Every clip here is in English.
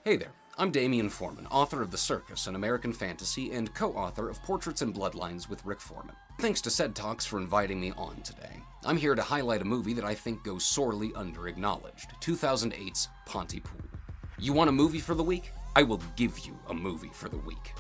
Hey there, I'm dDamian Foreman, author of The Circus, an American fantasy, and co-author of Portraits and Bloodlines with Rick Foreman. Thanks to CEDtalks for inviting me on today. I'm here to highlight a movie that I think goes sorely under-acknowledged, 2008's Pontypool. You want a movie for the week? I will give you a movie for the week.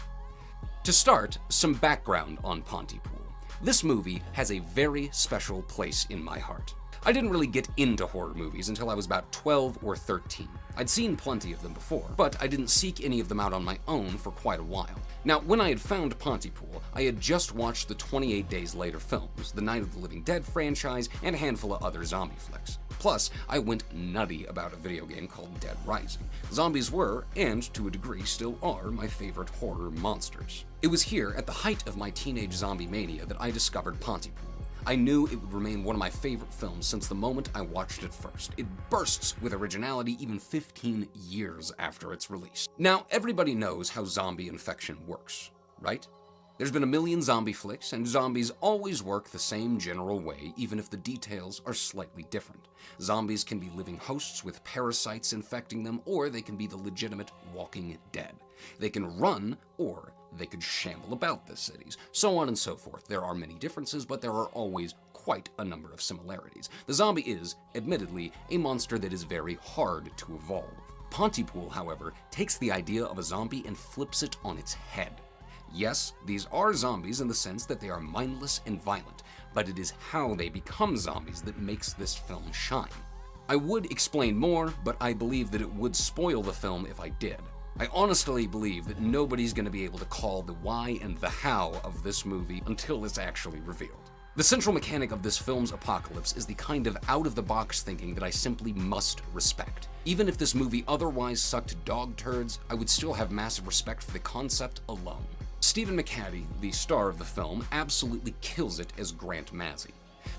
To start, some background on Pontypool. This movie has a very special place in my heart. I didn't really get into horror movies until I was about 12 or 13. I'd seen plenty of them before, but I didn't seek any of them out on my own for quite a while. Now, when I had found Pontypool, I had just watched the 28 Days Later films, the Night of the Living Dead franchise, and a handful of other zombie flicks. Plus, I went nutty about a video game called Dead Rising. Zombies were, and to a degree still are, my favorite horror monsters. It was here, at the height of my teenage zombie mania, that I discovered Pontypool. I knew it would remain one of my favorite films since the moment I watched it first. It bursts with originality even 15 years after its release. Now, everybody knows how zombie infection works, right? There's been a million zombie flicks, and zombies always work the same general way, even if the details are slightly different. Zombies can be living hosts with parasites infecting them, or they can be the legitimate walking dead. They can run, or they could shamble about the cities, so on and so forth. There are many differences, but there are always quite a number of similarities. The zombie is, admittedly, a monster that is very hard to evolve. Pontypool, however, takes the idea of a zombie and flips it on its head. Yes, these are zombies in the sense that they are mindless and violent, but it is how they become zombies that makes this film shine. I would explain more, but I believe that it would spoil the film if I did. I honestly believe that nobody's going to be able to call the why and the how of this movie until it's actually revealed. The central mechanic of this film's apocalypse is the kind of out-of-the-box thinking that I simply must respect. Even if this movie otherwise sucked dog turds, I would still have massive respect for the concept alone. Stephen McHattie, the star of the film, absolutely kills it as Grant Mazzy.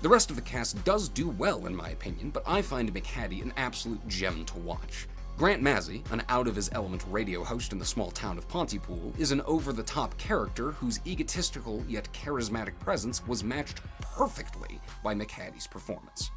The rest of the cast does do well in my opinion, but I find McHattie an absolute gem to watch. Grant Mazzy, an out-of-his-element radio host in the small town of Pontypool, is an over-the-top character whose egotistical yet charismatic presence was matched perfectly by McHattie's performance.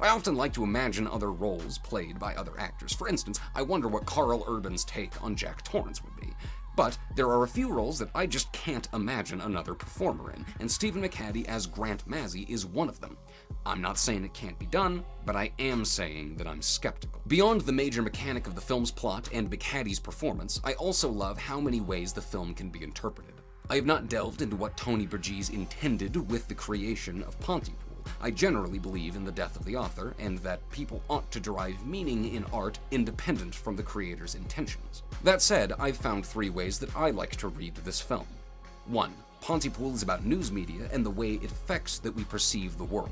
I often like to imagine other roles played by other actors. For instance, I wonder what Karl Urban's take on Jack Torrance would be. But there are a few roles that I just can't imagine another performer in, and Stephen McHattie as Grant Mazzy is one of them. I'm not saying it can't be done, but I am saying that I'm skeptical. Beyond the major mechanic of the film's plot and McHattie's performance, I also love how many ways the film can be interpreted. I have not delved into what Tony Burgess intended with the creation of Pontypool. I generally believe in the death of the author, and that people ought to derive meaning in art independent from the creator's intentions. That said, I've found 3 ways that I like to read this film. 1. Pontypool is about news media and the way it affects that we perceive the world.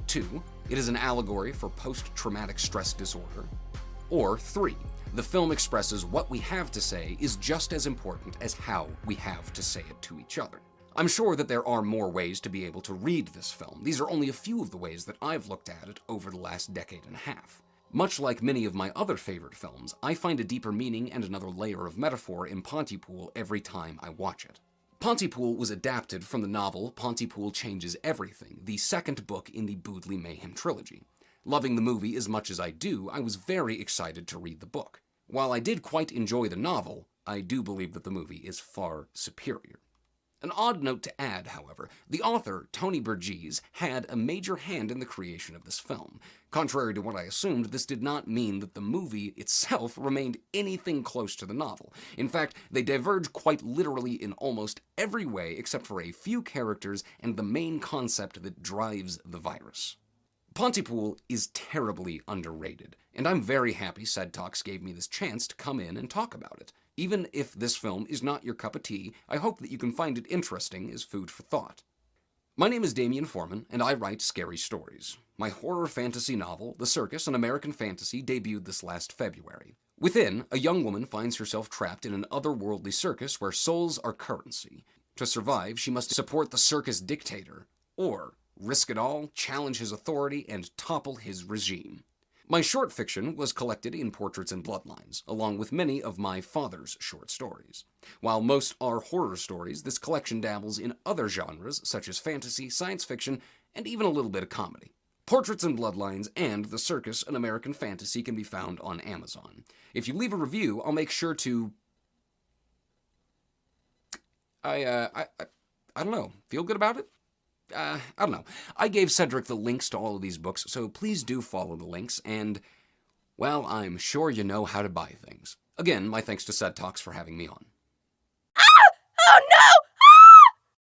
2. It is an allegory for post-traumatic stress disorder. Or 3. The film expresses what we have to say is just as important as how we have to say it to each other. I'm sure that there are more ways to be able to read this film. These are only a few of the ways that I've looked at it over the last decade and a half. Much like many of my other favorite films, I find a deeper meaning and another layer of metaphor in Pontypool every time I watch it. Pontypool was adapted from the novel Pontypool Changes Everything, the second book in the Boodley Mayhem trilogy. Loving the movie as much as I do, I was very excited to read the book. While I did quite enjoy the novel, I do believe that the movie is far superior. An odd note to add, however, the author, Tony Burgess, had a major hand in the creation of this film. Contrary to what I assumed, this did not mean that the movie itself remained anything close to the novel. In fact, they diverge quite literally in almost every way except for a few characters and the main concept that drives the virus. Pontypool is terribly underrated, and I'm very happy CEDtalks gave me this chance to come in and talk about it. Even if this film is not your cup of tea, I hope that you can find it interesting as food for thought. My name is dDamian Foreman, and I write scary stories. My horror fantasy novel, The Circus, an American fantasy, debuted this last February. Within, a young woman finds herself trapped in an otherworldly circus where souls are currency. To survive, she must support the circus dictator, or risk it all, challenge his authority, and topple his regime. My short fiction was collected in Portraits and Bloodlines, along with many of my father's short stories. While most are horror stories, this collection dabbles in other genres such as fantasy, science fiction, and even a little bit of comedy. Portraits and Bloodlines and The Circus, an American Fantasy can be found on Amazon. If you leave a review, I'll make sure to... I don't know. Feel good about it? I don't know. I gave Cedric the links to all of these books, so please do follow the links, and, well, I'm sure you know how to buy things. Again, my thanks to CEDtalks for having me on. Ah! Oh no!